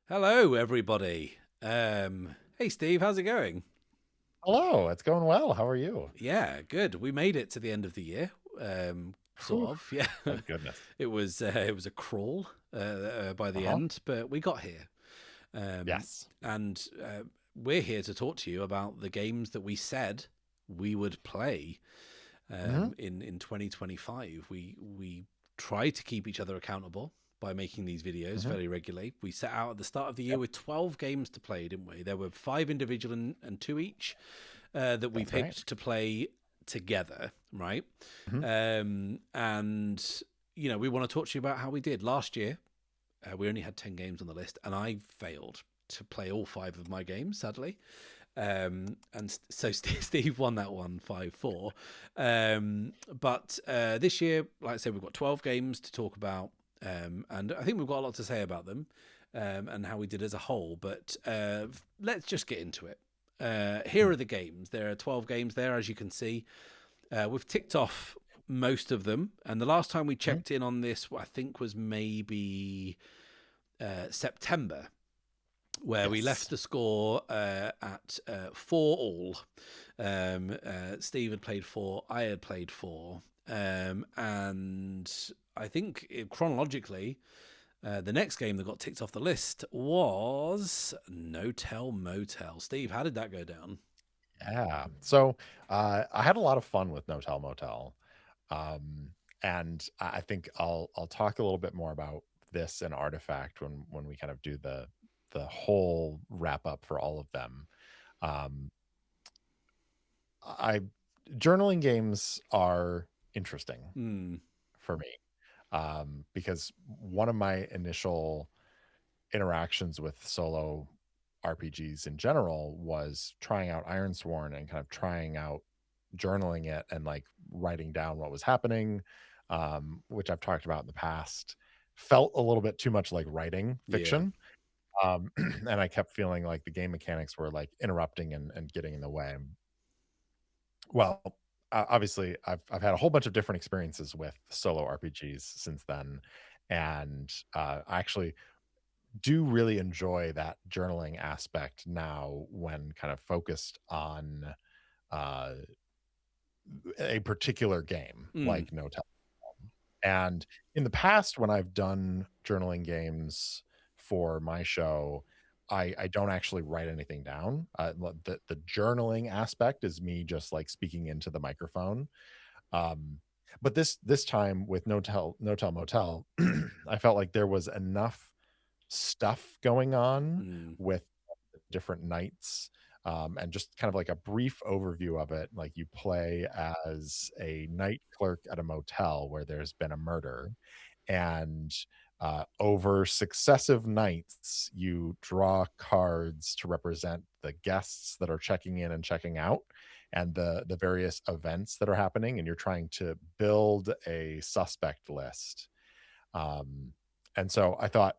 Hello, everybody. Hey, Steve, how's it going? Hello, it's going well. How are you? Yeah, good. We made it to the end of the year. Whew, Sort of. Yeah, thank goodness. it was a crawl by the Uh-huh. end, but we got here. Yes. And we're here to talk to you about the games that we said we would play Hmm. in 2025. We try to keep each other accountable by making these videos Hmm. fairly regularly. We set out at the start of the year Yep, with 12 games to play, didn't we? There were five individual and two each that we that's right. picked to play together, right? Hmm. And we want to talk to you about how we did last year. We only had 10 games on the list, and I failed to play all five of my games, sadly. And so Steve won that one 5-4. But this year, like I said, we've got 12 games to talk about, and I think we've got a lot to say about them and how we did as a whole. But let's just get into it. Here are the games. There are 12 games there, as you can see. We've ticked off most of them, and the last time we Hmm. checked in on this, I think, was maybe September, where we left Yes. the score at 4-all. Steve had played four, I had played four, and I think chronologically, the next game that got ticked off the list was No Tell Motel. Steve, how did that go down? Yeah. So I had a lot of fun with No Tell Motel. Um, and I think I'll talk a little bit more about this and Artifact when we kind of do the whole wrap up for all of them. Um, I Journaling games are interesting Hmm. for me. Because one of my initial interactions with solo RPGs in general was trying out Ironsworn and kind of trying out journaling it and like writing down what was happening, which I've talked about in the past. Felt a little bit too much like writing Yeah. fiction. And I kept feeling like the game mechanics were like interrupting and getting in the way. Well, obviously, I've had a whole bunch of different experiences with solo RPGs since then, and I actually do really enjoy that journaling aspect now when kind of focused on uh, a particular game Hmm. like No Tell. And in the past, when I've done journaling games for my show, I don't actually write anything down. The journaling aspect is me just like speaking into the microphone. Um, but this time with No Tell Motel, I felt like there was enough stuff going on Hmm. with different nights, and just kind of like a brief overview of it. Like you play as a night clerk at a motel where there's been a murder, and over successive nights, you draw cards to represent the guests that are checking in and checking out, and the various events that are happening, and you're trying to build a suspect list. Um, and so I thought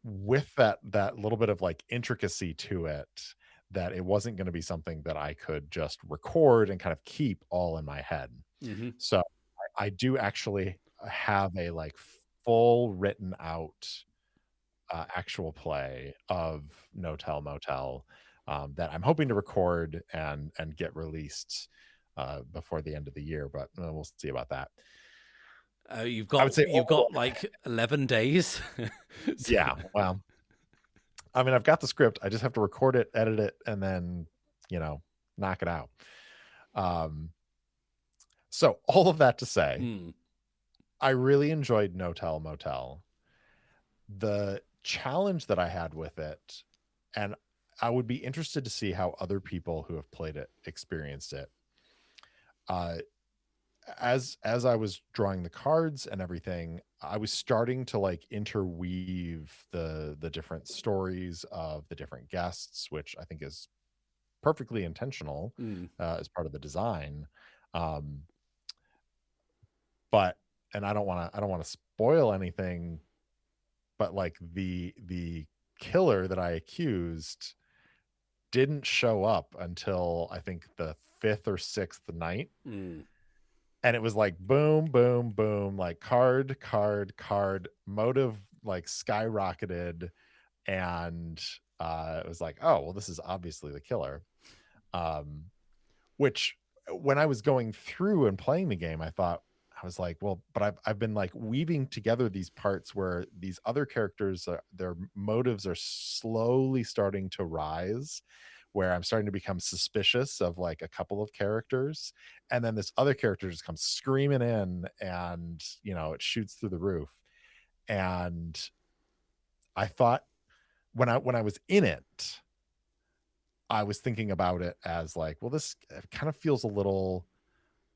with that little bit of like intricacy to it, that it wasn't going to be something that I could just record and kind of keep all in my head. Mm-hmm. So I do actually have a like full written out actual play of No Tell Motel, that I'm hoping to record and get released before the end of the year, but we'll see about that. You've I would got say you've overall, got like 11 days. So- yeah. Well, I mean, I've got the script. I just have to record it, edit it, and then, you know, knock it out. Um, so all of that to say, Hmm. I really enjoyed No Tell Motel. The challenge that I had with it, and I would be interested to see how other people who have played it experienced it. Uh, as I was drawing the cards and everything, I was starting to like interweave the different stories of the different guests, which I think is perfectly intentional, Hmm. as part of the design. Um, but and I don't wanna spoil anything, but, like, the killer that I accused didn't show up until I think the 5th or 6th night, Hmm. and it was like boom, boom, boom, like card, card, card, motive, like, skyrocketed, and it was like, oh well, this is obviously the killer. Um, which when I was going through and playing the game, I was like, well, but I've been like weaving together these parts where these other characters, their motives are slowly starting to rise, where I'm starting to become suspicious of like a couple of characters, and then this other character just comes screaming in, and it shoots through the roof. And I thought when I was in it, I was thinking about it as like, well, this kind of feels a little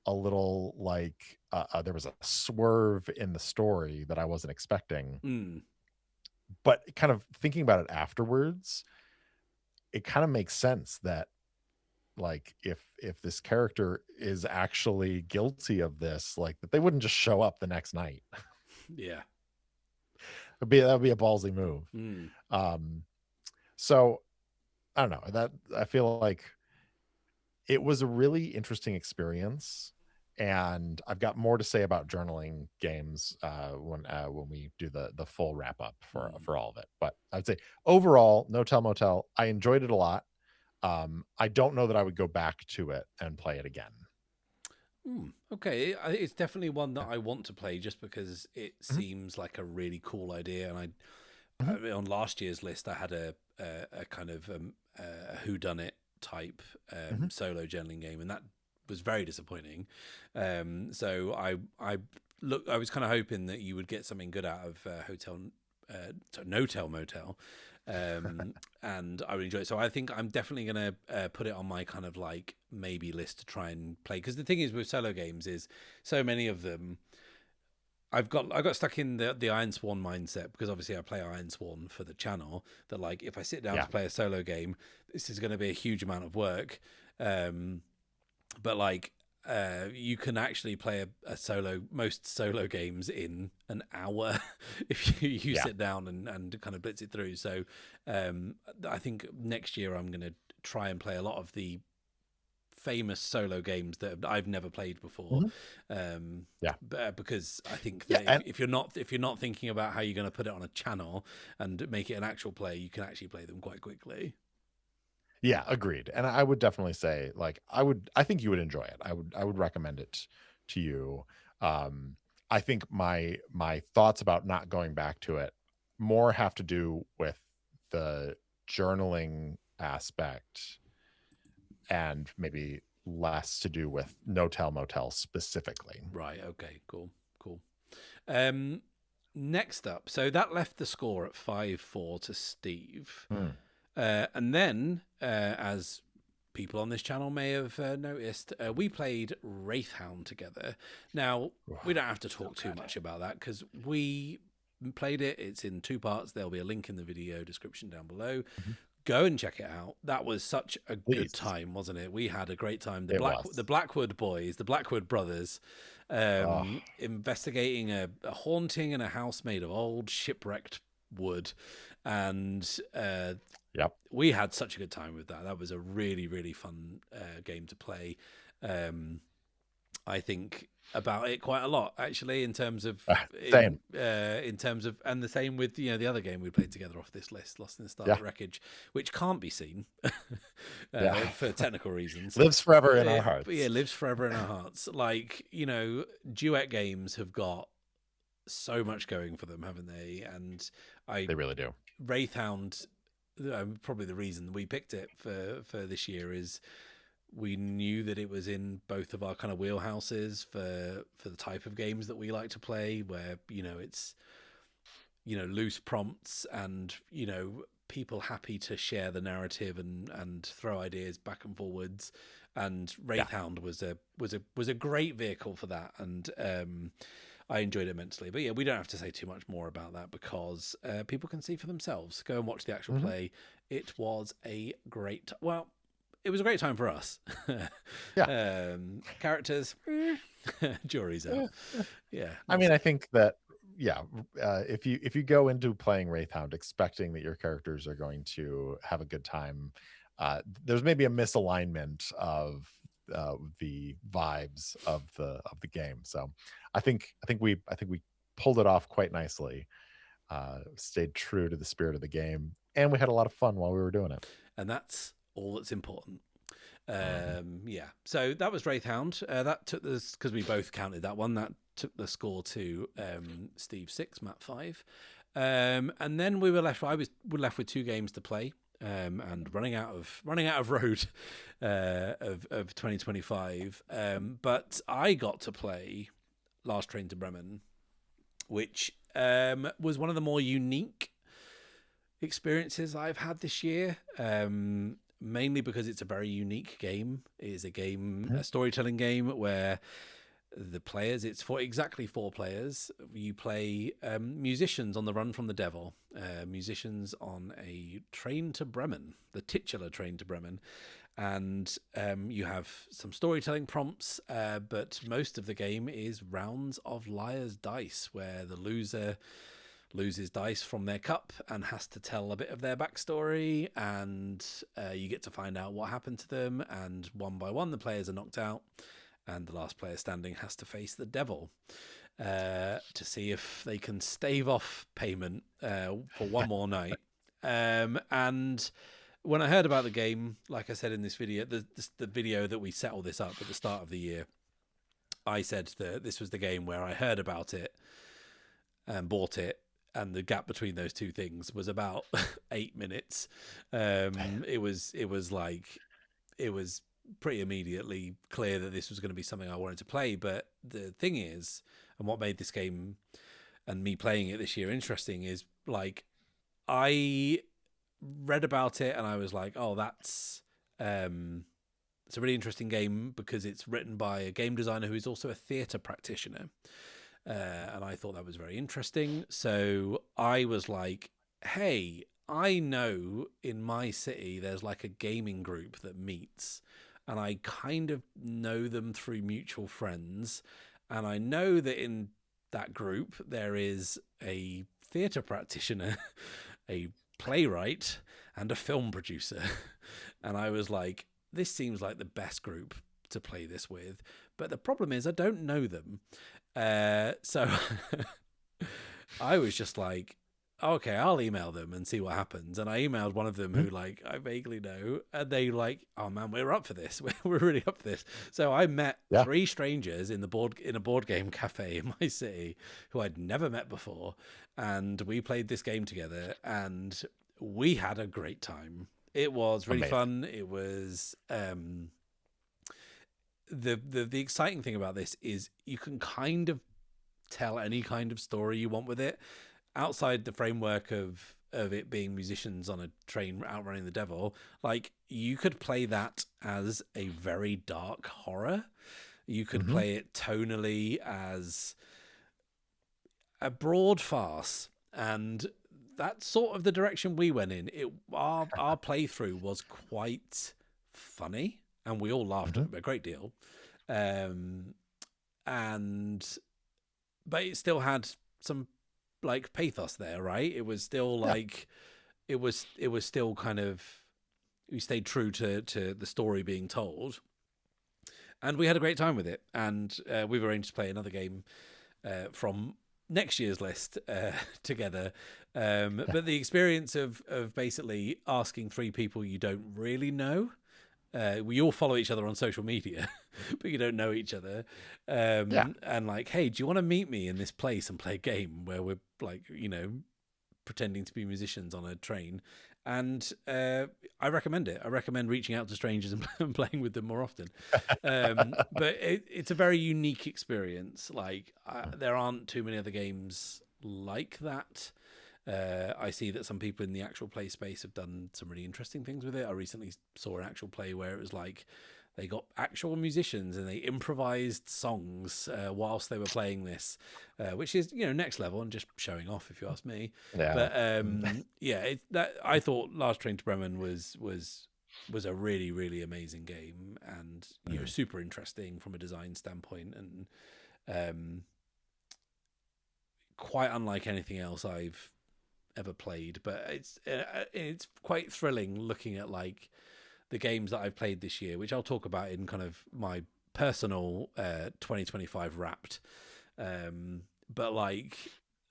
like there was a swerve in the story that I wasn't expecting. Mm, But kind of thinking about it afterwards, it kind of makes sense that like if this character is actually guilty of this, like that they wouldn't just show up the next night. yeah. That would be a ballsy move. Mm. Um, so I don't know that I feel like it was a really interesting experience, and I've got more to say about journaling games when we do the full wrap up Mm. for all of it. But I'd say overall, No Tell Motel, I enjoyed it a lot. I don't know that I would go back to it and play it again. Okay, it's definitely one that I want to play just because it Mhm, seems like a really cool idea. And mhm, I mean, on last year's list, I had a kind of who done it type mhm. solo journaling game, and that was very disappointing. I was kind of hoping that you would get something good out of No Tell Motel, and I would enjoy it. So I think I'm definitely going to put it on my kind of like maybe list to try and play. Because the thing is with solo games is so many of them. I got stuck in the Ironsworn mindset because obviously I play Ironsworn for the channel. That like if I sit down Yeah. to play a solo game, this is going to be a huge amount of work. Um, but like you can actually play a solo most solo games in an hour if you Yeah. sit down and kind of blitz it through. So I think next year I'm going to try and play a lot of the famous solo games that I've never played before, Mhm. Yeah. because I think Yeah. that And if you're not thinking about how you're going to put it on a channel and make it an actual play, you can actually play them quite quickly. yeah, agreed. And I would definitely say, like, I think you would enjoy it. I would recommend it to you. Um, I think my thoughts about not going back to it more have to do with the journaling aspect, and maybe less to do with No Tell Motel specifically. Right. Okay. Cool. Cool. Um, Next up, so that left the score at 5-4 to Steve. Mm. And then, as people on this channel may have noticed, we played Wraithhound together. Now, we don't have to So talk too good. much about that because we played it. It's in two parts. There'll be a link in the video description down below. Mhm. Go and check it out. That was such a good Please. time, wasn't it? We had a great time. It was. The Blackwood boys, the Blackwood brothers, Oh, investigating a haunting in a house made of old shipwrecked wood, and yep. we had such a good time with that. That was a really really fun game to play. I think about it quite a lot actually Same. in terms of, and the same with the other game we played together off this list, Lost in the Yeah. Starlit Wreckage, which can't be seen Yeah. for technical reasons. Lives forever in our But yeah, hearts. lives forever in our hearts. Like duet games have got so much going for them, haven't they? And I They really do. Wraithhound, probably the reason we picked it for this year is we knew that it was in both of our kind of wheelhouses for the type of games that we like to play, where it's loose prompts and people happy to share the narrative and throw ideas back and forwards. And Yeah. Wraithhound was a great vehicle for that, and I enjoyed it immensely. But yeah, we don't have to say too much more about that because people can see for themselves. Go and watch the actual Mhm. play. It was it was a great time for us. Yeah. Characters, jury's out. Eh, Yeah, I not mean, so. I think that yeah, if you go into playing Wraithhound expecting that your characters are going to have a good time, there's maybe a misalignment of the vibes of the game. So I think we pulled it off quite nicely. stayed true to the spirit of the game, and we had a lot of fun while we were doing it. And that's all that's important. Mhm. Yeah. So that was Wraithhound. That took this, because we both counted that one. That took the score to Steve 6, Matt 5. And then we were left. We're left with 2 games to play. And running out of road of 2025. But I got to play Last Train to Bremen, which was one of the more unique experiences I've had this year. Mainly because it's a very unique game. It is a storytelling game where the players, it's for exactly 4 players. You play musicians on the run from the devil, musicians on a train to Bremen, the titular train to Bremen. And you have some storytelling prompts, but most of the game is rounds of liar's dice, where the loser loses dice from their cup and has to tell a bit of their backstory, and you get to find out what happened to them, and one by one the players are knocked out, and the last player standing has to face the devil to see if they can stave off payment for one more night. And when I heard about the game, like I said in this video, the video that we set all this up at the start of the year, I said that this was the game where I heard about it and bought it, and the gap between those 2 things was about 8 minutes. It was pretty immediately clear that this was going to be something I wanted to play. But the thing is, and what made this game and me playing it this year interesting, is like I read about it and I was like, oh, it's a really interesting game because it's written by a game designer who is also a theatre practitioner. And I thought that was very interesting. So I was like, hey, I know in my city there's like a gaming group that meets, and I kind of know them through mutual friends. And I know that in that group there is a theatre practitioner, a playwright, and a film producer. And I was like, this seems like the best group to play this with. But the problem is I don't know them. So I was just like, okay, I'll email them and see what happens. And I emailed one of them who like I vaguely know, and they like, oh man, we're up for this. We're really up for this. So I met 3 strangers in a board game cafe in my city who I'd never met before, and we played this game together, and we had a great time. It was really fun. It was the exciting thing about this is you can kind of tell any kind of story you want with it outside the framework of it being musicians on a train outrunning the devil. Like, you could play that as a very dark horror. You could play it tonally as a broad farce, and that's sort of the direction we went in. Our playthrough was quite funny, and we all laughed a great deal. But it still had some like pathos there, right? It was still like it was still kind of, we stayed true to the story being told, and we had a great time with it. And we've arranged to play another game from next year's list together. But the experience of basically asking 3 people you don't really know. We all follow each other on social media, but you don't know each other. And like, hey, do you want to meet me in this place and play a game where we're like, pretending to be musicians on a train? And I recommend it. I recommend reaching out to strangers and playing with them more often. But it's a very unique experience. Like, there aren't too many other games like that. I see that some people in the actual play space have done some really interesting things with it. I recently saw an actual play where it was like they got actual musicians and they improvised songs whilst they were playing this, which is, next level and just showing off, if you ask me. Yeah. But I thought Last Train to Bremen was a really, really amazing game, and super interesting from a design standpoint, and quite unlike anything else I've ever played. But it's quite thrilling looking at like the games that I've played this year, which I'll talk about in kind of my personal 2025 Wrapped. But like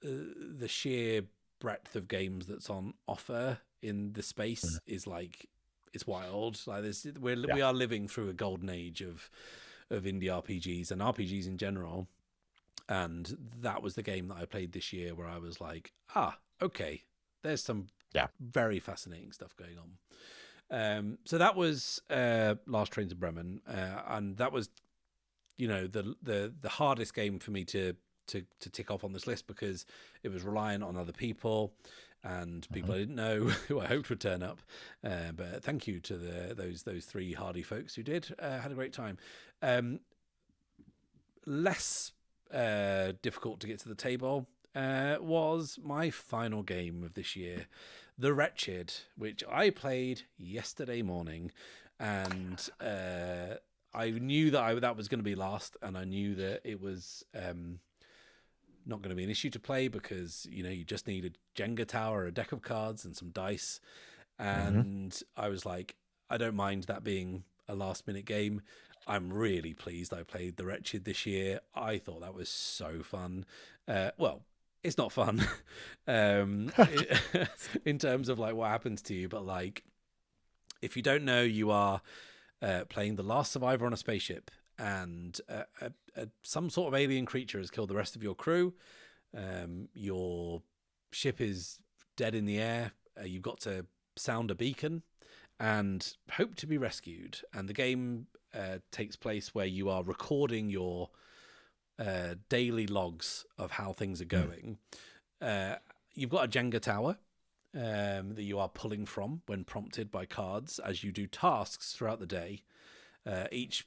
the sheer breadth of games that's on offer in the space is like, it's wild. Like we are living through a golden age of indie RPGs and RPGs in general. And that was the game that I played this year where I was like, okay, there's some very fascinating stuff going on. So that was Last Train to Bremen, and that was, the hardest game for me to tick off on this list because it was reliant on other people and people I didn't know who I hoped would turn up. But thank you to those three hardy folks who did. Had a great time. Less difficult to get to the table was my final game of this year, The Wretched, which I played yesterday morning, and I knew that was going to be last, and I knew that it was not going to be an issue to play because you just need a Jenga tower, a deck of cards, and some dice, and I was like, I don't mind that being a last-minute game. I'm really pleased I played The Wretched this year. I thought that was so fun. Well, it's not fun in terms of like what happens to you, but like if you don't know, you are playing the last survivor on a spaceship, and some sort of alien creature has killed the rest of your crew. Your ship is dead in the air. You've got to sound a beacon and hope to be rescued. And the game takes place where you are recording your daily logs of how things are going. You've got a Jenga tower that you are pulling from when prompted by cards as you do tasks throughout the day. Each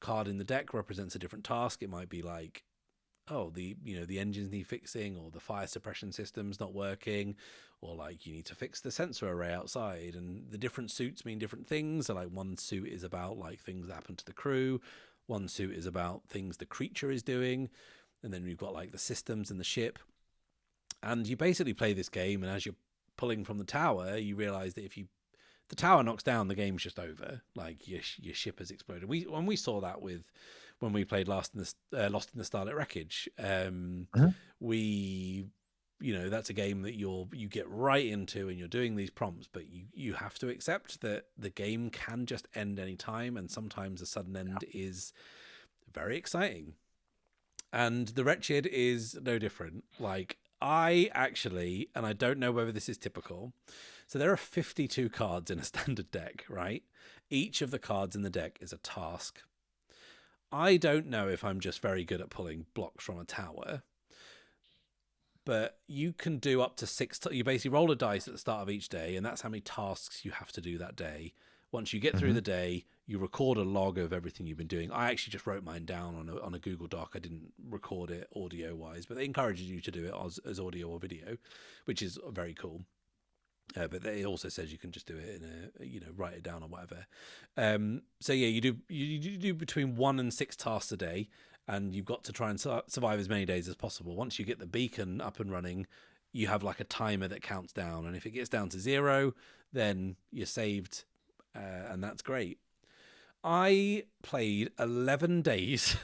card in the deck represents a different task. It might be like, the engines need fixing, or the fire suppression system's not working, or like you need to fix the sensor array outside. And the different suits mean different things. So like one suit is about like things that happen to the crew, one suit is about things the creature is doing, and then you've got like the systems in the ship. And you basically play this game, and as you're pulling from the tower, you realize that if the tower knocks down, the game's just over. Like your ship has exploded. We saw that when we played Lost in the Starlit Wreckage. We, that's a game that you get right into, and you're doing these prompts, but you have to accept that the game can just end any time, and sometimes a sudden end is very exciting. And The Wretched is no different. Like I actually, and I don't know whether this is typical, so there are 52 cards in a standard deck, right? Each of the cards in the deck is a task. I don't know if I'm just very good at pulling blocks from a tower, but you can do up to 6. You basically roll a dice at the start of each day, and that's how many tasks you have to do that day. Once you get through the day, you record a log of everything you've been doing. I actually just wrote mine down on a Google Doc. I didn't record it audio-wise, but it encourages you to do it as audio or video, which is very cool. But it also says you can just do it in write it down or whatever. So yeah, you do between 1 and 6 tasks a day, and you've got to try and survive as many days as possible. Once you get the beacon up and running, you have like a timer that counts down, and if it gets down to 0, then you're saved, and that's great. I played 11 days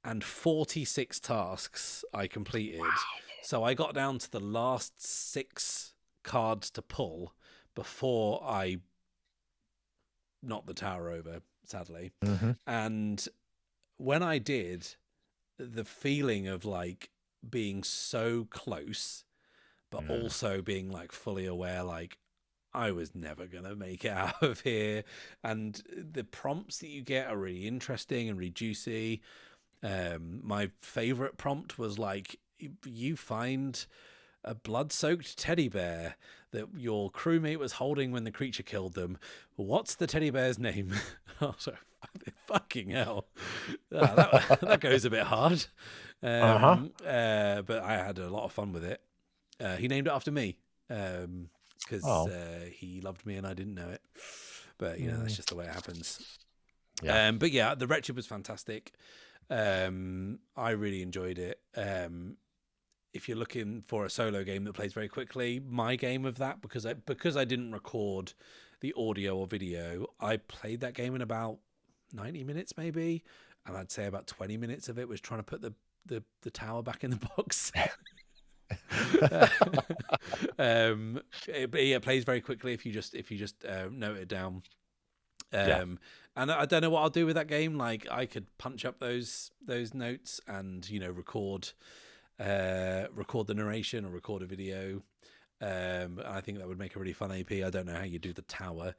and 46 tasks I completed. Wow. So I got down to the last 6 cards to pull before I knocked the tower over, sadly. And when I did, the feeling of like being so close, but also being like fully aware, like I was never going to make it out of here. And the prompts that you get are really interesting and really juicy. My favorite prompt was like, you find a blood-soaked teddy bear that your crewmate was holding when the creature killed them. What's the teddy bear's name? Oh, sorry, fucking hell. That goes a bit hard. But I had a lot of fun with it. He named it after me because he loved me and I didn't know it. But, that's just the way it happens. Yeah. But yeah, The Wretched was fantastic. I really enjoyed it. If you're looking for a solo game that plays very quickly, my game of that, because I didn't record the audio or video, I played that game in about 90 minutes maybe, and I'd say about 20 minutes of it was trying to put the tower back in the box. But yeah, it plays very quickly if you just note it down. Yeah. And I don't know what I'll do with that game. Like I could punch up those notes and record the narration or record a video. I think that would make a really fun AP. I don't know how you do the tower,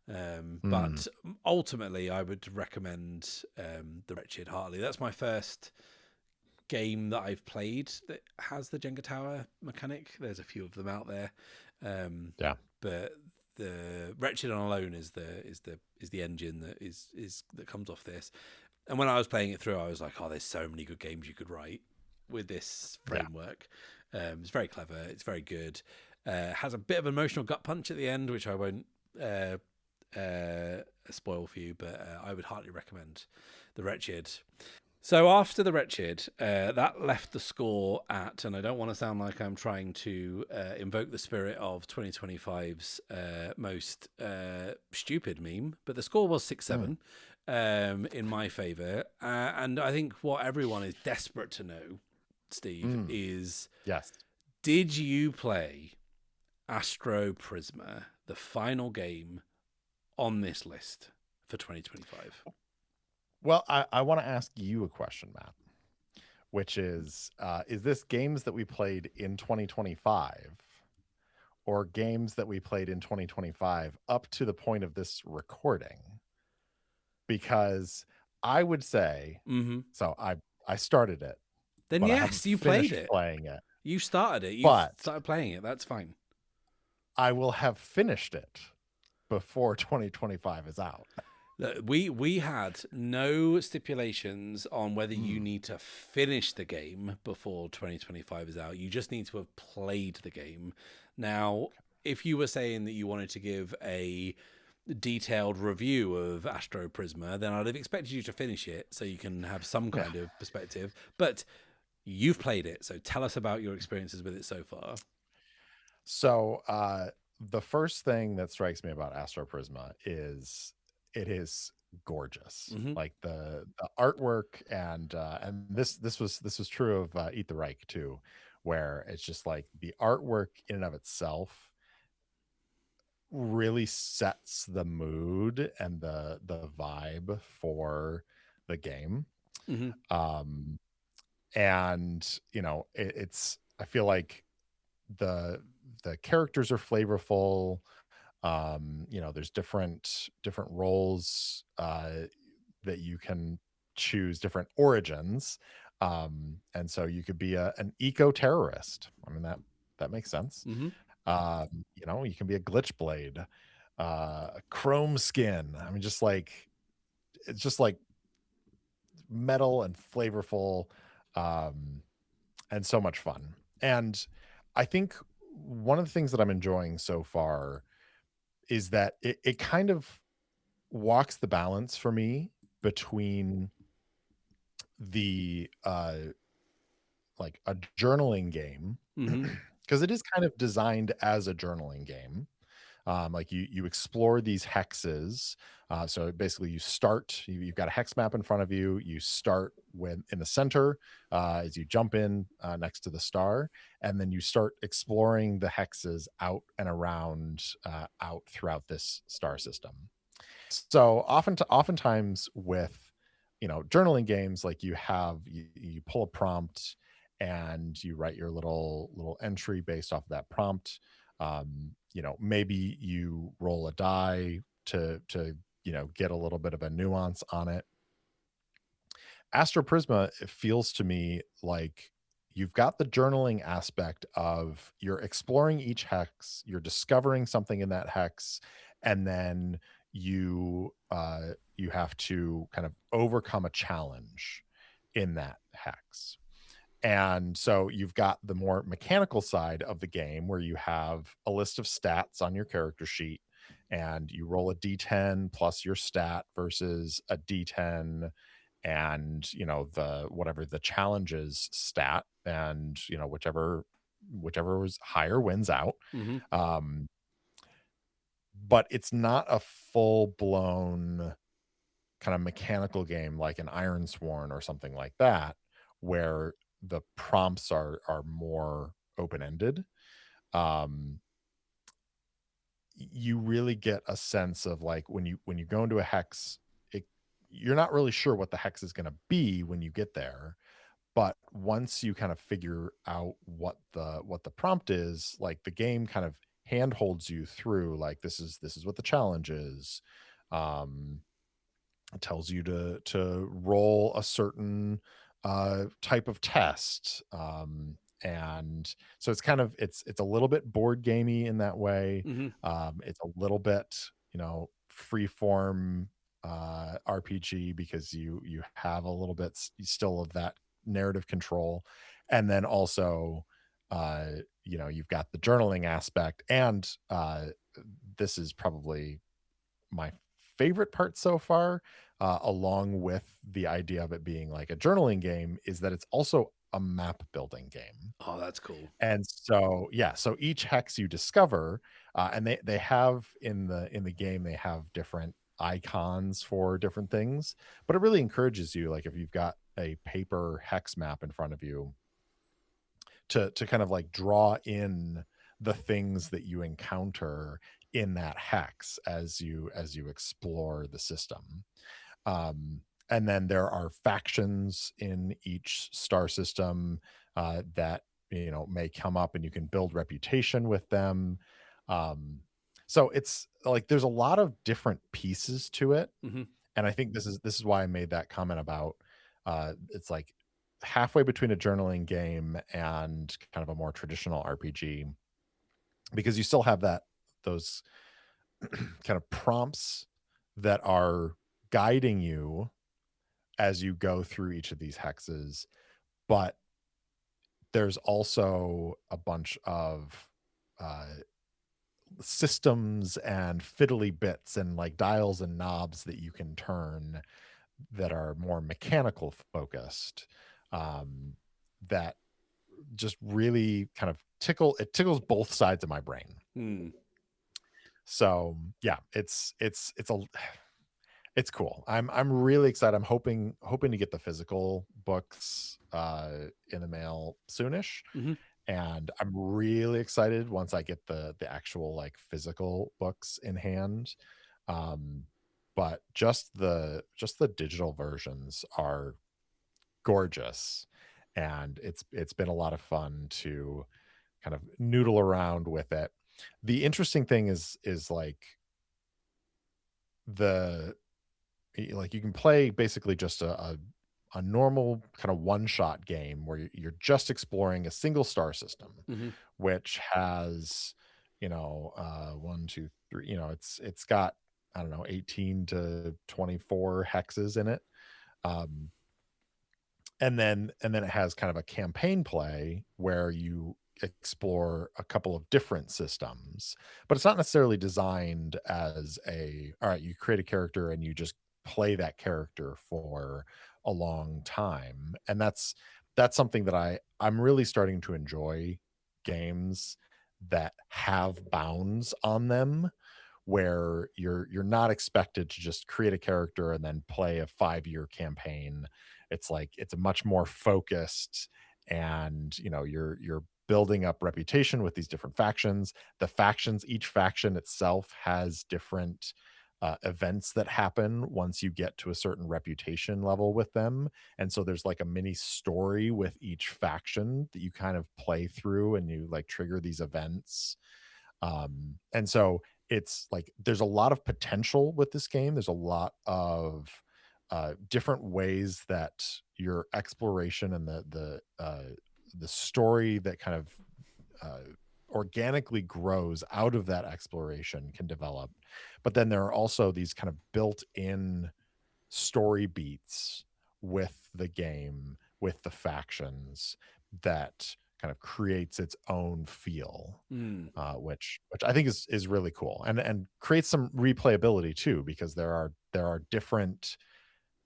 Mm, but ultimately I would recommend the Wretched heartily. That's my first game that I've played that has the Jenga tower mechanic. There's a few of them out there, yeah. but the Wretched on alone is the engine that comes off this. And when I was playing it through, I was like, oh, there's so many good games you could write with this Yeah. framework. It's very clever. It's very good. Has a bit of emotional gut punch at the end, which I won't spoil for you, but I would heartily recommend the Wretched. So after the Wretched, that left the score at, and I don't want to sound like I'm trying to invoke the spirit of 2025's most stupid meme, but the score was Mm, 6-7 in my favour. And I think what everyone is desperate to know, Steve, mm. is Yes. did you play Astro Prisma, the final game on this list for 2025? Well, I want to ask you a question, Matt, which is this games that we played in 2025 or games that we played in 2025 up to the point of this recording? Because I would say, Mm-hmm. so I started it, Then but I haven't yes, you played finished it. playing it. You started it. You've But started playing it. That's fine. I will have finished it before 2025 is out. Look, we had no stipulations on whether you Mm, need to finish the game before 2025 is out. You just need to have played the game. Now, if you were saying that you wanted to give a detailed review of Astro Prisma, then I'd have expected you to finish it so you can have some yeah. kind of perspective. But you've played it, so tell us about your experiences with it so far. So, the first thing that strikes me about Astro Prisma is it is gorgeous. Mm-hmm. Like the artwork and this was true of Eat the Reich too, where it's just like the artwork in and of itself really sets the mood and the vibe for the game. Mm-hmm. Um, and it's I feel like the the characters are flavorful. There's different roles that you can choose, different origins. And so you could be an eco-terrorist. I mean that makes sense. Mm-hmm. You can be a glitch blade, a chrome skin. I mean, it's just like metal and flavorful, um, and so much fun. And I think one of the things that I'm enjoying so far is that it kind of walks the balance for me between the like a journaling game Mm-hmm. because it is kind of designed as a journaling game. Like you explore these hexes. So basically, you've got a hex map in front of you. You start with in the center as you jump in next to the star, and then you start exploring the hexes out and around out throughout this star system. So oftentimes with journaling games, like you pull a prompt and you write your little entry based off of that prompt. Maybe you roll a die to get a little bit of a nuance on it. Astro Prisma, it feels to me like you've got the journaling aspect of you're exploring each hex, you're discovering something in that hex, and then you have to kind of overcome a challenge in that hex. And so you've got the more mechanical side of the game where you have a list of stats on your character sheet and you roll a d10 plus your stat versus a d10 and the whatever the challenges stat and whichever was higher wins out. Mm-hmm. um but it's not a full blown kind of mechanical game like an Ironsworn or something like that, where the prompts are more open-ended, um, you really get a sense of like when you go into a hex, it, you're not really sure what the hex is going to be when you get there, but once you kind of figure out what the prompt is, like the game kind of handholds you through like this is what the challenge is. um it tells you to roll a certain type of test, and so it's kind of it's a little bit board gamey in that way. Hmm. It's a little bit, free form RPG, because you have a little bit still of that narrative control, and then also uh you've got the journaling aspect, and this is probably my favorite part so far, along with the idea of it being like a journaling game, is that it's also a map building game. Oh, that's cool. And so, yeah, so each hex you discover, and they have in the game, they have different icons for different things, but it really encourages you, like if you've got a paper hex map in front of you, to kind of like draw in the things that you encounter in that hex as you explore the system. And then there are factions in each star system that may come up, and you can build reputation with them. um, so it's like there's a lot of different pieces to it, Hmm. and I think this is why I made that comment about it's like halfway between a journaling game and kind of a more traditional RPG, because you still have those kind of prompts that are guiding you as you go through each of these hexes, but there's also a bunch of uh, systems and fiddly bits and like dials and knobs that you can turn that are more mechanical focused, um, that just really kind of tickles both sides of my brain. Mm. So yeah, it's cool. I'm really excited. I'm hoping to get the physical books in the mail soonish, Hmm. and I'm really excited once I get the actual like physical books in hand. Um, but just the digital versions are gorgeous, and it's been a lot of fun to kind of noodle around with it. The interesting thing is like the like you can play basically just a normal kind of one shot game where you're just exploring a single star system, Hmm. which has, one, two, three, it's got, I don't know, 18 to 24 hexes in it. Um, and then it has kind of a campaign play where you explore a couple of different systems, but it's not necessarily designed as a, all right, you create a character and you just play that character for a long time. And that's something that I'm really starting to enjoy, games that have bounds on them, where you're not expected to just create a character and then play a 5-year campaign. It's like it's a much more focused, and you're building up reputation with these different factions. The factions, each faction itself has different events that happen once you get to a certain reputation level with them. And so there's like a mini story with each faction that you kind of play through, and you like trigger these events. And so it's like there's a lot of potential with this game. There's a lot of different ways that your exploration and the story that kind of uh, organically grows out of that exploration can develop. But then there are also these kind of built-in story beats with the game, with the factions, that kind of creates its own feel, Mm. which I think is really cool, and creates some replayability too, because there are different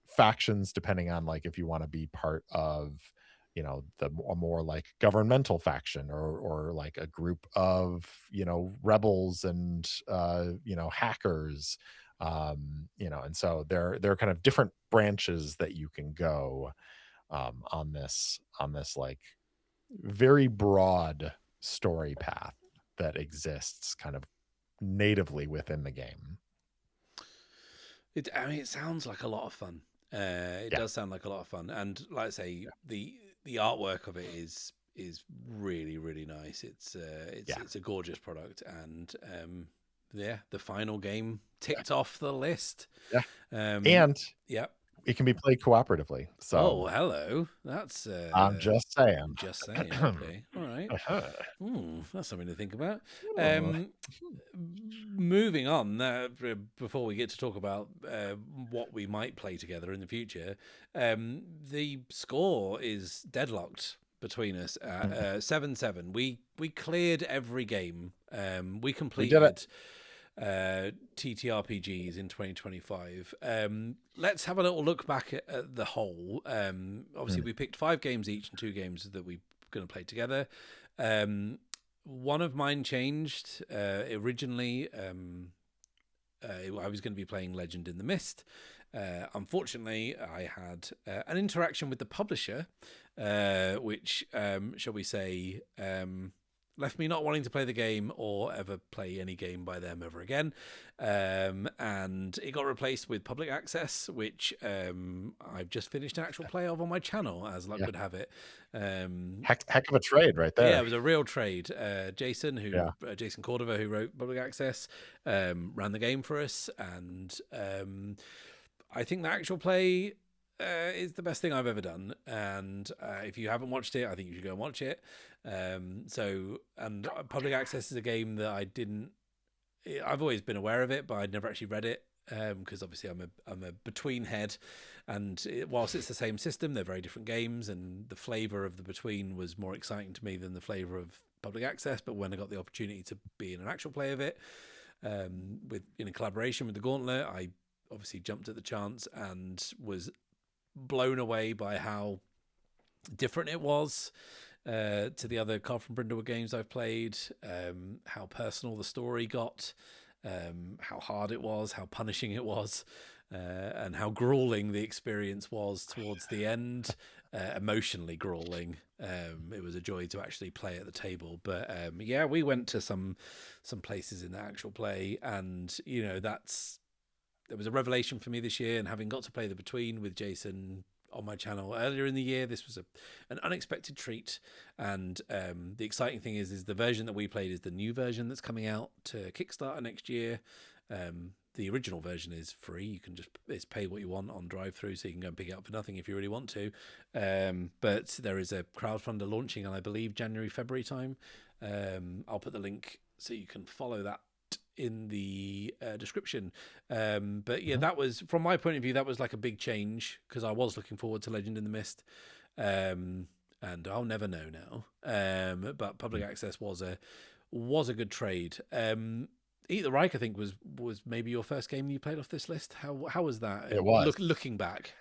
factions depending on like if you want to be part of a more like governmental faction, or like a group of rebels and hackers, and so there are kind of different branches that you can go on this like very broad story path that exists kind of natively within the game. It sounds like a lot of fun. It Yeah. does sound like a lot of fun, and like I say, the artwork of it is really really nice. Yeah. It's a gorgeous product, and yeah, the final game ticked off the list. Yeah. Um, And yeah. it can be played cooperatively. So Oh, hello. That's I'm just saying. just saying. Okay, all right. Uh-huh. That's something to think about. Hmm. Moving on, before we get to talk about what we might play together in the future, the score is deadlocked between us at 7-7. We cleared every game. We We did it. completed TTRPGs in 2025. Let's have a little look back at the whole. Obviously, we picked 5 games each and 2 games that we're going to play together. One of mine changed. Originally, I was going to be playing Legend in the Mist. Unfortunately, I had an interaction with the publisher, which, shall we say, left me not wanting to play the game or ever play any game by them ever again. And it got replaced with public access, which I've just finished an actual play of on my channel, as luck Yeah. would have it. Heck of a trade right there. Yeah, it was a real trade. Jason Cordova, who wrote public access, ran the game for us, and I think the actual play is the best thing I've ever done. And if you haven't watched it, I think you should go and watch it. Public access is a game that I've always been aware of it, but I'd never actually read it. Because obviously I'm a between head, and whilst it's the same system, they're very different games, and the flavour of the between was more exciting to me than the flavour of public access. But when I got the opportunity to be in an actual play of it, in a collaboration with the Gauntlet, I obviously jumped at the chance and was blown away by how different it was to the other Carl from Brindlewood games I've played, how personal the story got, how hard it was, how punishing it was, and how grueling the experience was towards the end, emotionally grueling. It was a joy to actually play at the table. But yeah, we went to some places in the actual play, and there was a revelation for me this year, and having got to play the Between with Jason on my channel earlier in the year, this was an unexpected treat. And the exciting thing is the version that we played is the new version that's coming out to Kickstarter next year. The original version is free. You can it's pay what you want on drive-through, so you can go and pick it up for nothing if you really want to. But there is a crowdfunder launching, and I believe January, February time. I'll put the link so you can follow that in the description. But yeah, that was, from my point of view, that was like a big change, because I was looking forward to Legend in the Mist, and I'll never know now. But public access was a good trade. Eat the Reich, I think, was maybe your first game you played off this list. How was that? It was. Looking back.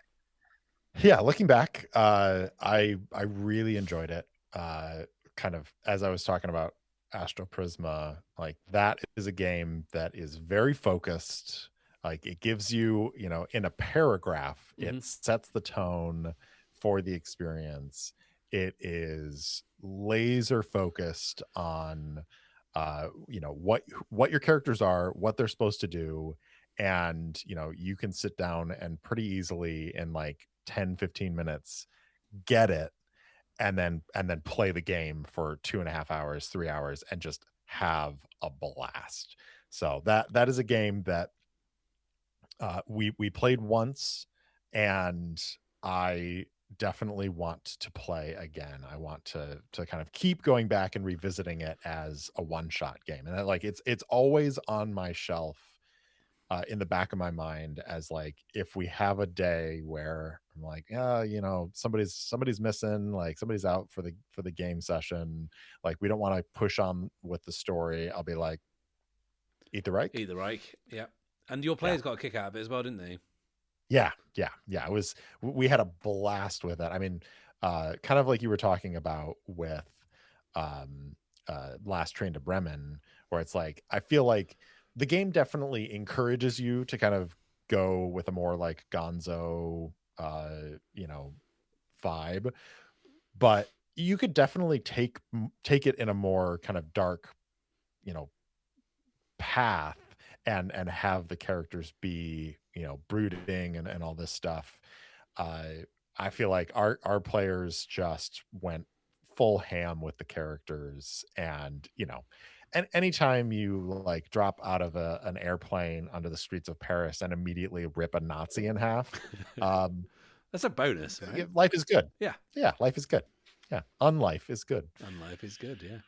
Yeah, looking back, I really enjoyed it. Kind of as I was talking about Astro Prisma, like that is a game that is very focused. Like it gives you, in a paragraph, it sets the tone for the experience. It is laser focused on what your characters are, what they're supposed to do, and you can sit down and pretty easily in like 10-15 minutes get it, and then play the game for 2.5 hours, 3 hours, and just have a blast. So that is a game that we played once, and I definitely want to play again. I want to kind of keep going back and revisiting it as a one-shot game. And it's always on my shelf, in the back of my mind, as like, if we have a day where I'm like, somebody's missing, like somebody's out for the game session, like we don't want to push on with the story, I'll be like, Eat the Reich. Eat the Reich, yeah. And your players got a kick out of it as well, didn't they? Yeah. It was, we had a blast with it. I mean, kind of like you were talking about with Last Train to Bremen, where it's like, I feel like the game definitely encourages you to kind of go with a more like gonzo, vibe, but You could definitely take it in a more kind of dark, you know, path and have the characters be, brooding and all this stuff. Uh, I feel like our players just went full ham with the characters and, and anytime you like drop out of an airplane onto the streets of Paris and immediately rip a Nazi in half, um, That's a bonus, right? life is good. Yeah. Yeah, life is good. Yeah, unlife is good. And life is good, yeah.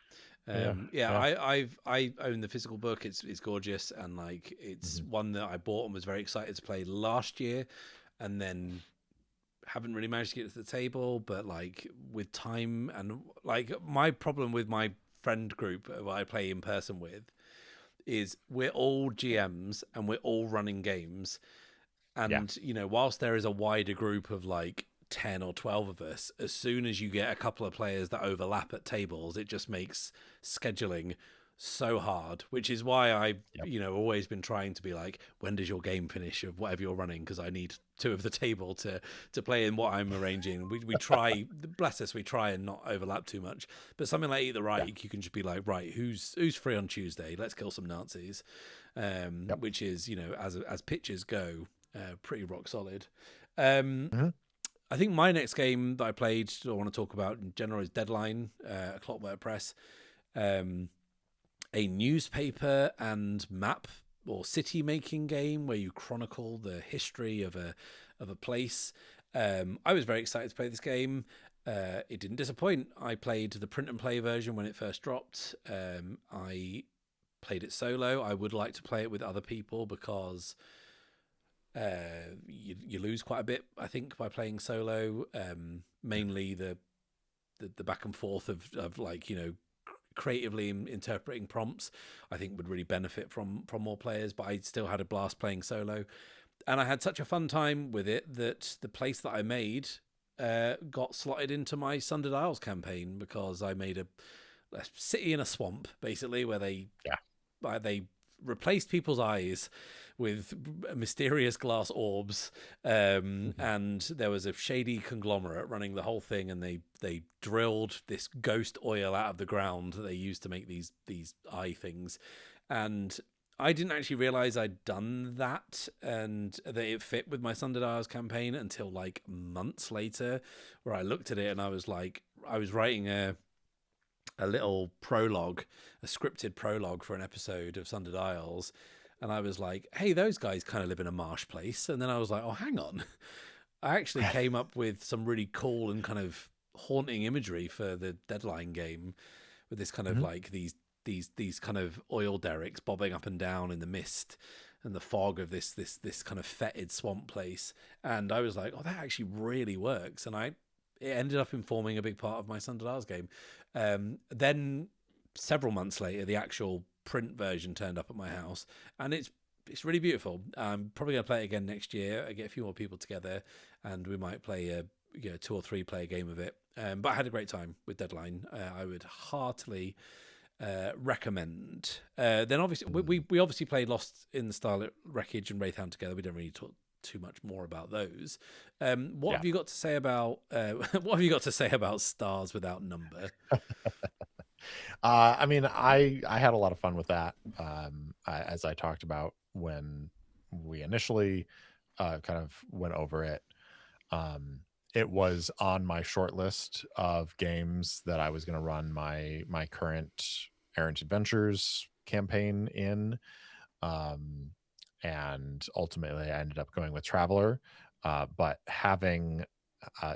Yeah, Yeah, yeah. I own the physical book. It's gorgeous, and like it's Mhm. one that I bought and was very excited to play last year, and then haven't really managed to get to the table. But like with time and like my problem with my friend group who I play in person with is we're all GMs and we're all running games, Yeah, and, whilst there is a wider group of like 10 or 12 of us, as soon as you get a couple of players that overlap at tables, it just makes scheduling so hard, which is why I've, yep, always been trying to be like, when does your game finish of whatever you're running? Because I need two of the table to play in what I'm arranging. We try, bless us, we try and not overlap too much. But something like Eat the yeah, Reich, you can just be like, right, who's free on Tuesday? Let's kill some Nazis. yep. Which is, as pitches go, pretty rock solid. Um, Mhm. I think my next game that I played, I want to talk about in general, is Deadline, a Clockwork Press, um, a newspaper and map or city making game where you chronicle the history of a place. I was very excited to play this game. It didn't disappoint. I played the print and play version when it first dropped. I played it solo. I would like to play it with other people because you lose quite a bit, I think, by playing solo. Mainly the back and forth of like creatively interpreting prompts, I think would really benefit from more players. But I still had a blast playing solo, and I had such a fun time with it that the place that I made got slotted into my Sundered Isles campaign because I made a city in a swamp basically where Yeah. they replaced people's eyes with mysterious glass orbs, Mhm. and there was a shady conglomerate running the whole thing, and they drilled this ghost oil out of the ground that they used to make these eye things, and I didn't actually realize I'd done that and that it fit with my Sundered Isles campaign until like months later, where I looked at it and I was like, I was writing a little prologue, a scripted prologue for an episode of Sundered Isles. And I was like, hey, those guys kind of live in a marsh place. And then I was like, oh, hang on. I actually came up with some really cool and kind of haunting imagery for the Deadline game with this kind of Mhm. like these kind of oil derricks bobbing up and down in the mist and the fog of this kind of fetid swamp place. And I was like, oh, that actually really works. And it ended up informing a big part of my Sundered Isles game. Then several months later, the actual print version turned up at my house, and it's really beautiful. I'm probably gonna play it again next year. I get a few more people together, and we might play a 2 or 3 player game of it. But I had a great time with Deadline. I would heartily recommend. Then obviously Mm. we obviously played Lost in the Starlit Wreckage and Wraithhound together. We don't really talk too much more about those. What Yeah. have you got to say about what have you got to say about Stars Without Number? I mean, I had a lot of fun with that, as I talked about when we initially, kind of went over it. Um, it was on my short list of games that I was gonna run my current Errant Adventures campaign in, um, and ultimately I ended up going with Traveler, but having,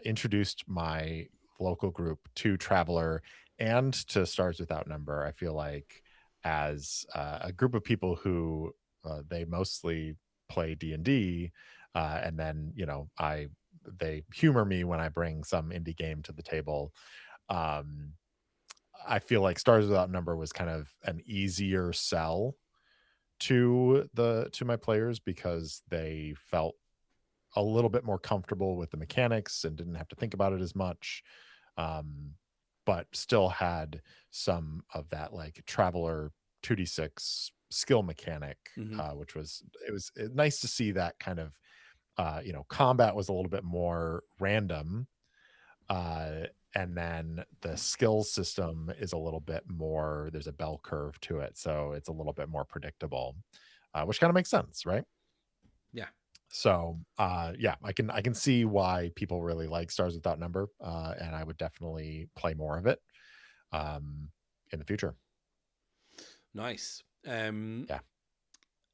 introduced my local group to Traveler and to Stars Without Number, I feel like as, a group of people who, they mostly play D&D, and then, they humor me when I bring some indie game to the table. Um, I feel like Stars Without Number was kind of an easier sell to my players because they felt a little bit more comfortable with the mechanics and didn't have to think about it as much, um, but still had some of that like Traveler 2d6 skill mechanic, Hmm. which was nice to see that kind of, combat was a little bit more random, And then the skill system is a little bit more, there's a bell curve to it, so it's a little bit more predictable, which kind of makes sense, right? Yeah. So, yeah, I can see why people really like Stars Without Number, and I would definitely play more of it, um, in the future. Nice. Yeah.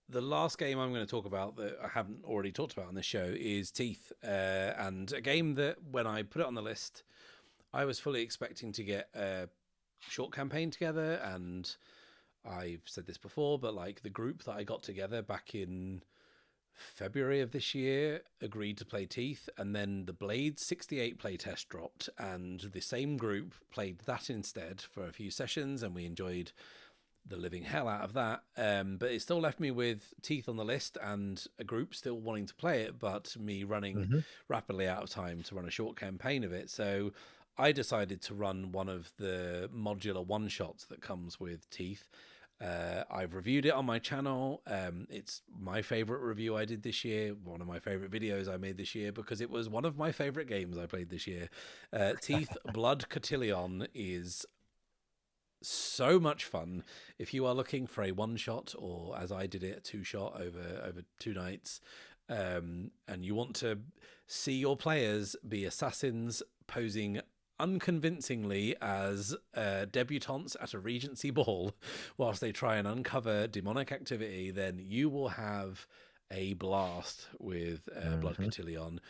The last game I'm going to talk about that I haven't already talked about on this show is Teeth, and a game that when I put it on the list, I was fully expecting to get a short campaign together, and I've said this before, but like the group that I got together back in February of this year agreed to play Teeth, and then the Blade 68 playtest dropped, and the same group played that instead for a few sessions, and we enjoyed the living hell out of that. But it still left me with Teeth on the list and a group still wanting to play it, but me running Mhm. rapidly out of time to run a short campaign of it. So I decided to run one of the modular one shots that comes with Teeth. I've reviewed it on my channel. It's my favorite review I did this year, one of my favorite videos I made this year, because it was one of my favorite games I played this year. Teeth Blood Cotillion is so much fun. If you are looking for a one shot, or as I did it, a two shot over 2 nights, and you want to see your players be assassins posing unconvincingly as debutantes at a Regency ball whilst they try and uncover demonic activity, then you will have a blast with Blood Mhm. Cotillion.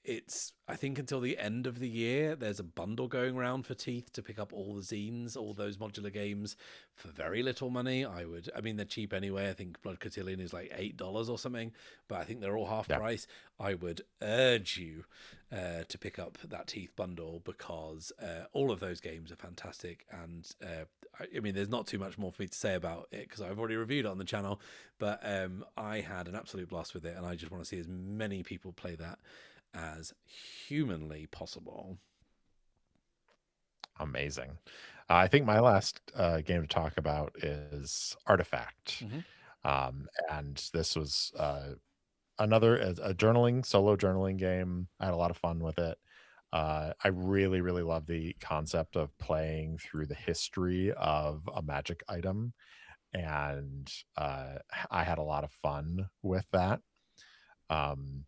It's, I think, until the end of the year there's a bundle going around for Teeth to pick up all the zines, all those modular games for very little money. I mean, they're cheap anyway. I think Blood Cotillion is like $8 or something, but I think they're all half Yeah. price. I would urge you to pick up that Teeth bundle, because all of those games are fantastic. And I mean, there's not too much more for me to say about it because I've already reviewed it on the channel, but I had an absolute blast with it, and I just want to see as many people play that as humanly possible. Amazing. I think my last, game to talk about is Artifact, Mm-hmm. and this was, another a journaling solo journaling game. I had a lot of fun with it. I really, really love the concept of playing through the history of a magic item, and, I had a lot of fun with that. Um,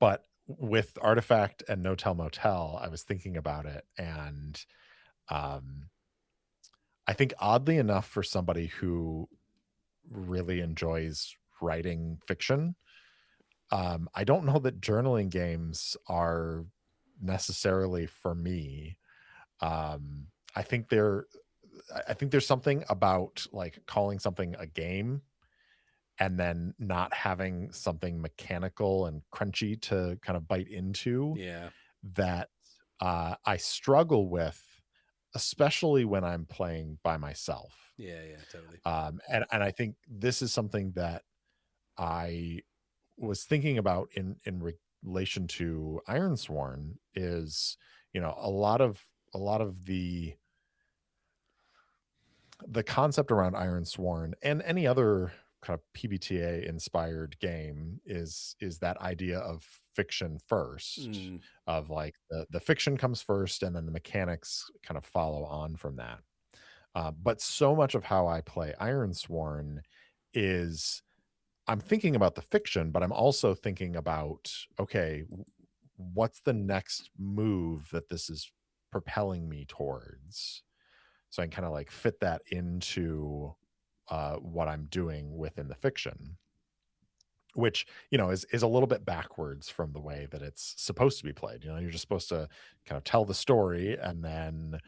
but with Artifact and No Tell Motel, I was thinking about it, and, um, I think oddly enough for somebody who really enjoys writing fiction, I don't know that journaling games are necessarily for me. I think I think there's something about, like, calling something a game and then not having something mechanical and crunchy to kind of bite into Yeah, that, I struggle with, especially when I'm playing by myself. yeah, yeah, totally. And I think this is something that I was thinking about in relation to Ironsworn is, a lot of the concept around Ironsworn and any other kind of PBTA inspired game is that idea of fiction first, Mm, of like the fiction comes first and then the mechanics kind of follow on from that. But so much of how I play Ironsworn is I'm thinking about the fiction, but I'm also thinking about, okay, what's the next move that this is propelling me towards? So I can kind of like fit that into what I'm doing within the fiction, which is a little bit backwards from the way that it's supposed to be played. You're just supposed to kind of tell the story, and then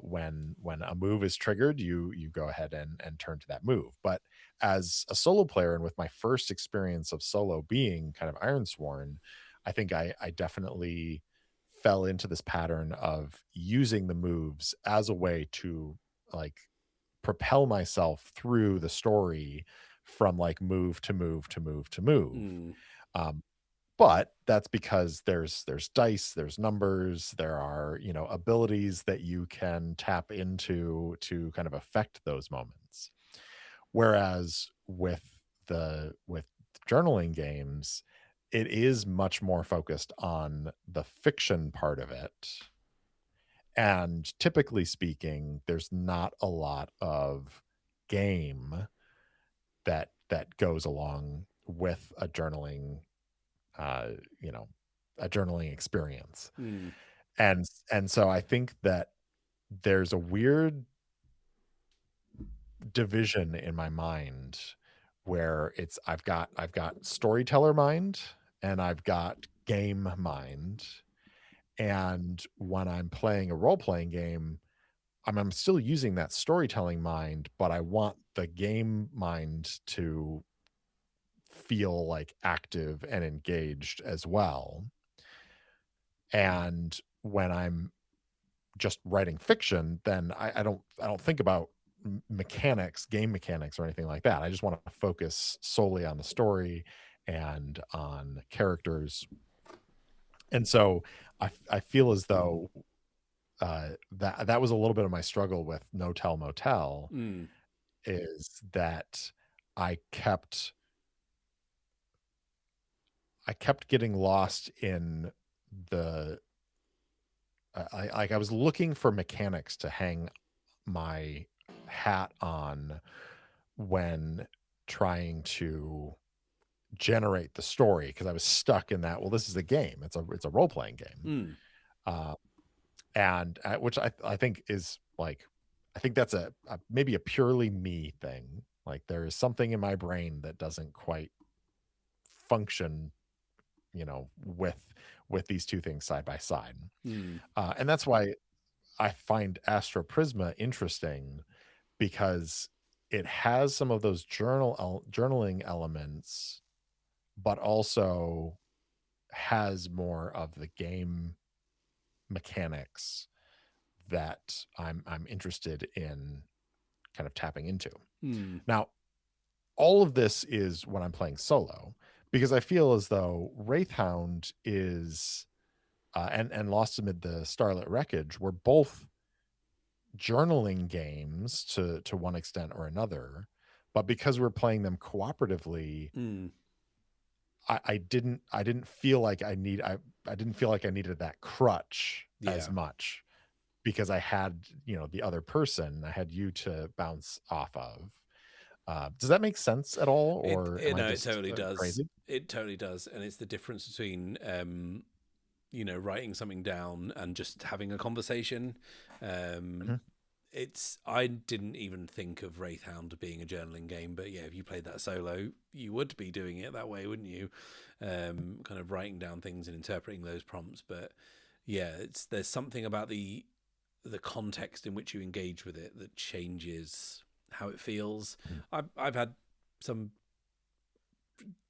when a move is triggered, you go ahead and turn to that move. But as a solo player, and with my first experience of solo being kind of Ironsworn, I think I definitely fell into this pattern of using the moves as a way to like propel myself through the story from like move to move to move to move. mm, Um, but that's because there's dice, there's numbers, there are, abilities that you can tap into to kind of affect those moments. Whereas with journaling games, it is much more focused on the fiction part of it. And typically speaking, there's not a lot of game that goes along with a journaling, uh, you know, a journaling experience. Mm. And so I think that there's a weird division in my mind where it's I've got storyteller mind and I've got game mind. And when I'm playing a role-playing game, I'm still using that storytelling mind, but I want the game mind to feel like active and engaged as well. And when I'm just writing fiction, then I don't think about mechanics, game mechanics, or anything like that. I just want to focus solely on the story and on characters. And so I feel as though that was a little bit of my struggle with No Tell Motel, Mm. is that I kept I kept getting lost in the I was looking for mechanics to hang my hat on when trying to generate the story, because I was stuck in that, well, this is a game. It's a role-playing game. Mm. Uh, and which I think is like, I think that's a maybe a purely me thing. Like there is something in my brain that doesn't quite function, with these two things side by side. Mm. And that's why I find Astro Prisma interesting, because it has some of those journaling elements, but also has more of the game mechanics that I'm interested in kind of tapping into. Mm. Now, all of this is when I'm playing solo, because I feel as though Wraithhound is and Lost Amid the Starlit Wreckage were both journaling games to one extent or another, but because we're playing them cooperatively, Mm. I didn't feel like I didn't feel like I needed that crutch as Yeah. much, because I had, the other person, I had you to bounce off of. Does that make sense at all, or am I No, it just totally does. crazy? It totally does, and it's the difference between writing something down and just having a conversation. Um, Mhm. I didn't even think of Wraithhound being a journaling game, but yeah, if you played that solo, you would be doing it that way, wouldn't you? Kind of writing down things and interpreting those prompts. But yeah, there's something about the context in which you engage with it that changes how it feels. Mhm. I've had some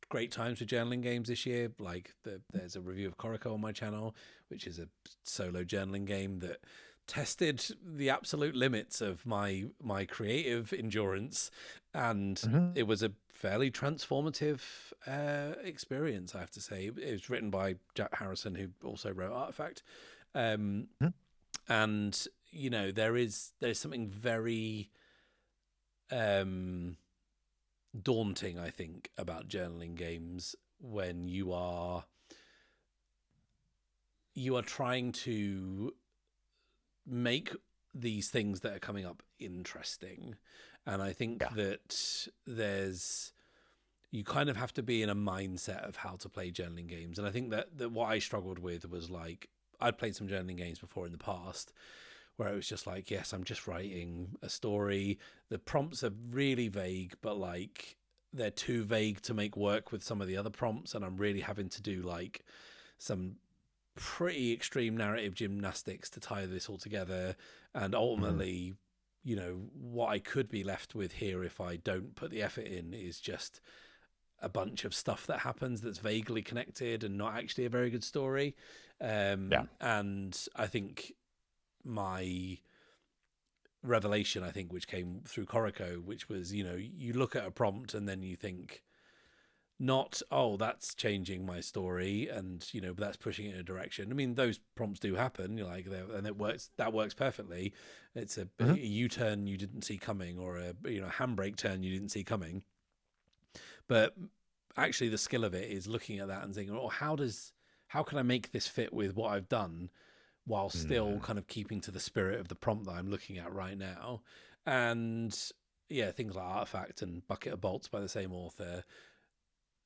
great times with journaling games this year. Like there's a review of Corico on my channel, which is a solo journaling game that tested the absolute limits of my creative endurance, and Mhm. it was a fairly transformative experience, I have to say. It was written by Jack Harrison, who also wrote Artifact, um, Mhm. and there's something very um, daunting, I think, about journaling games when you are trying to make these things that are coming up interesting. And I think Yeah. that you kind of have to be in a mindset of how to play journaling games. And I think that what I struggled with was, like, I'd played some journaling games before in the past where it was just like, yes, I'm just writing a story. The prompts are really vague, but like they're too vague to make work with some of the other prompts, and I'm really having to do like some pretty extreme narrative gymnastics to tie this all together. And Mhm. ultimately, what I could be left with here if I don't put the effort in is just a bunch of stuff that happens that's vaguely connected and not actually a very good story. Yeah. And I think my revelation, I think, which came through Corico, which was, you look at a prompt and then you think, not, oh, that's changing my story, and that's pushing it in a direction. I mean, those prompts do happen, like, and that works perfectly. It's a Mhm. U-turn you didn't see coming, or a handbrake turn you didn't see coming. But actually the skill of it is looking at that and thinking, oh, how can I make this fit with what I've done while still Mm. kind of keeping to the spirit of the prompt that I'm looking at right now. And yeah, things like Artifact and Bucket of Bolts by the same author,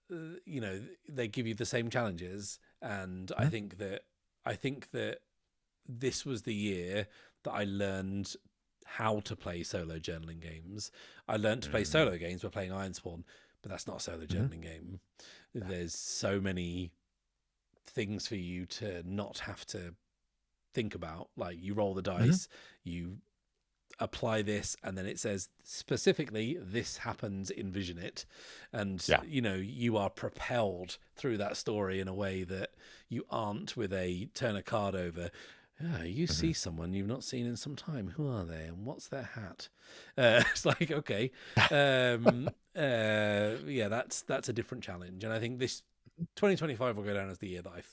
they give you the same challenges. And Mhm. I think that this was the year that I learned how to play solo journaling games. I learned to play Mm. solo games by playing Ironsworn, but that's not a solo Mhm. journaling game. There's so many things for you to not have to think about. Like you roll the Mhm. dice, you apply this, and then it says specifically this happens, envision it. And Yeah. you are propelled through that story in a way that you aren't with a turn a card over. You see Mhm. someone you've not seen in some time. Who are they and what's their hat? It's like, okay. Yeah, that's a different challenge. And I think this 2025 will go down as the year that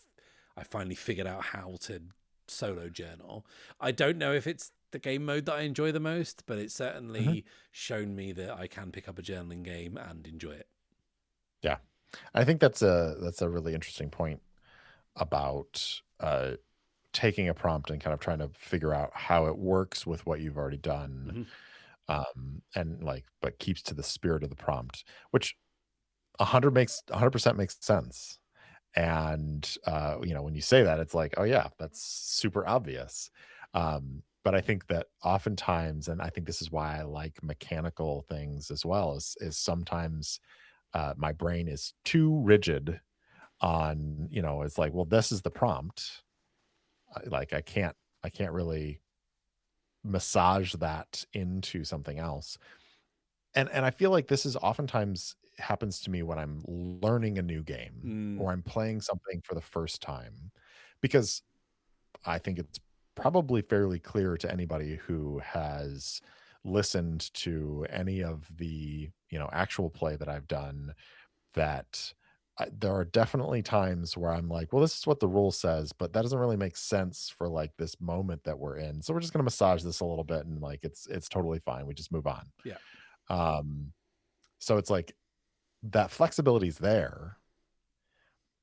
I finally figured out how to solo journal. I don't know if it's the game mode that I enjoy the most, but it's Mhm. certainly shown me that I can pick up a journaling game and enjoy it. Yeah. I think that's a really interesting point about taking a prompt and kind of trying to figure out how it works with what you've already done, Mm-hmm. and like, but keeps to the spirit of the prompt, which 100% makes sense. And when you say that, it's like, oh yeah, that's super obvious. But I think that oftentimes, and I think this is why I like mechanical things as well, is sometimes my brain is too rigid on, it's like, well, this is the prompt. Like I can't really massage that into something else. And I feel like this is oftentimes happens to me when I'm learning a new game Mm, or I'm playing something for the first time, because I think it's probably fairly clear to anybody who has listened to any of the, actual play that I've done, that there are definitely times where I'm like, well, this is what the rule says, but that doesn't really make sense for like this moment that we're in. So we're just going to massage this a little bit, and like it's totally fine. We just move on. yeah. Um, so it's like that flexibility is there.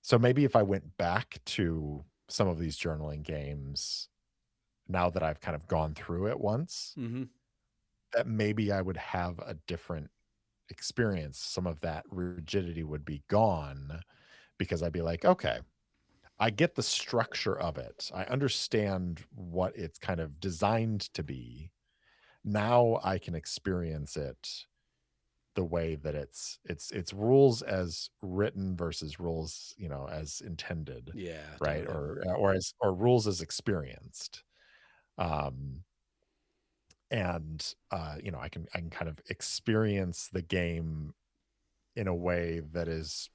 So maybe if I went back to some of these journaling games now that I've kind of gone through it once, Mm-hmm. that maybe I would have a different experience. Some of that rigidity would be gone because I'd be like, okay, I get the structure of it. I understand what it's kind of designed to be. Now I can experience it the way that it's rules as written versus rules, as intended, Yeah, right? totally. Or rules as experienced. Um, and I can kind of experience the game in a way that is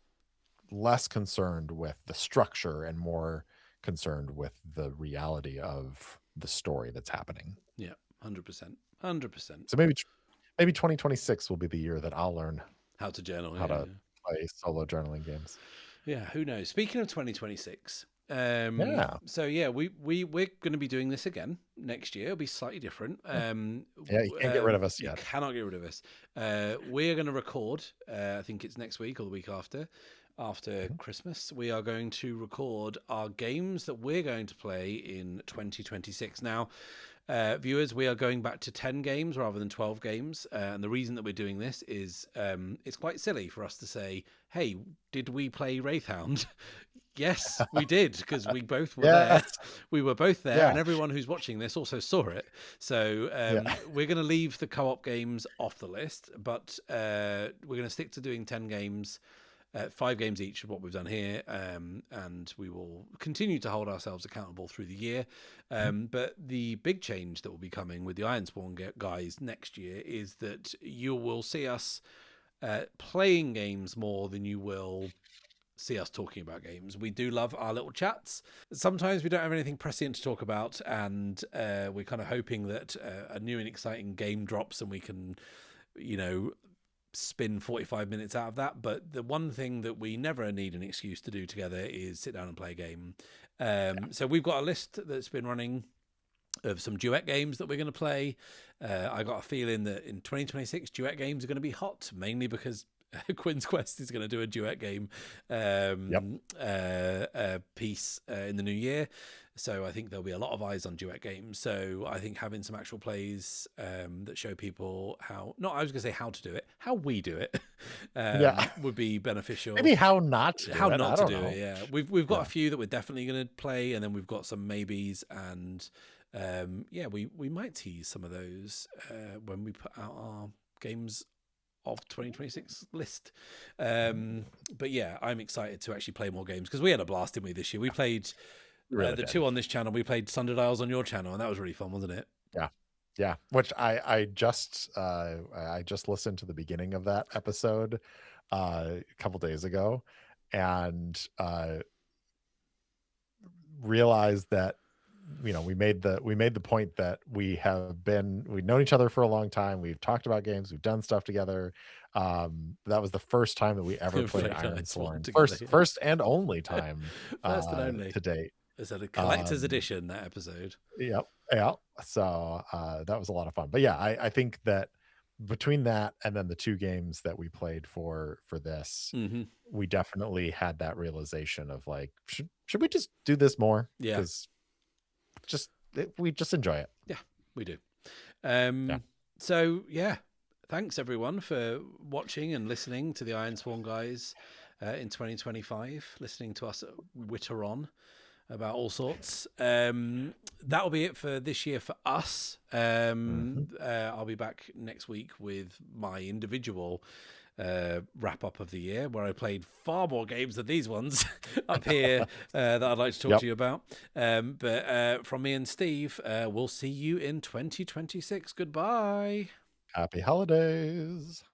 less concerned with the structure and more concerned with the reality of the story that's happening. Yeah, 100%. 100%. So maybe 2026 will be the year that I'll learn How to journal. how Yeah, to play solo journaling games. yeah. Who knows? Speaking of 2026, Yeah. so yeah, we're going to be doing this again next year. It'll be slightly different. Yeah, you can't get rid of us You yet. cannot get rid of us. We're going to record. I think it's next week or the week after Mhm. Christmas. We are going to record our games that we're going to play in 2026. Now, viewers, we are going back to 10 games rather than 12 games. And the reason that we're doing this is it's quite silly for us to say, hey, did we play Wraithhound? Yes, we did, because we both were there. Yes. We were both there, Yeah. and everyone who's watching this also saw it. So Yeah. we're going to leave the co-op games off the list, but we're going to stick to doing 10 games. 5 games each of what we've done here, and we will continue to hold ourselves accountable through the year. Mhm. But the big change that will be coming with the Ironsworn guys next year is that you will see us playing games more than you will see us talking about games. We do love our little chats. Sometimes we don't have anything prescient to talk about, and we're kind of hoping that a new and exciting game drops and we can, you know, spin 45 minutes out of that. But the one thing that we never need an excuse to do together is sit down and play a game. So we've got a list that's been running of some duet games that we're going to play. I got a feeling that in 2026 duet games are going to be hot, mainly because Quinn's Quest is going to do a duet game Yep. piece in the new year. So I think there'll be a lot of eyes on duet games. So I think having some actual plays that show people how, not I was going to say how to do it, how we do it, Yeah. would be beneficial. Maybe how not to do How it. not I to don't do know. it, yeah. We've got Yeah. a few that we're definitely going to play, and then we've got some maybes, and yeah, we might tease some of those when we put out our games of 2026 list. But yeah, I'm excited to actually play more games because we had a blast, didn't we, this year? We played We really the did. 2 on this channel. We played Sundials on your channel, and that was really fun, wasn't it? Yeah. Yeah. Which I just listened to the beginning of that episode a couple days ago, and realized that we made the point that we've known each other for a long time. We've talked about games, we've done stuff together. That was the first time that we ever We played played Ironsworn Ironsworn. together, First yeah. first and only time First and only. to date. It's a collector's Um, edition, that episode. Yep. Yeah. So that was a lot of fun. But yeah, I think that between that and then the two games that we played for this, Mm-hmm. we definitely had that realization of like, should we just do this more? Yeah. Because we just enjoy it. Yeah, we do. Yeah. So yeah, thanks everyone for watching and listening to the Ironsworn guys in 2025, listening to us witter on about all sorts. That'll be it for this year for us. I'll be back next week with my individual wrap up of the year, where I played far more games than these ones up here that I'd like to talk to you about. But from me and Steve, we'll see you in 2026. Goodbye. Happy holidays.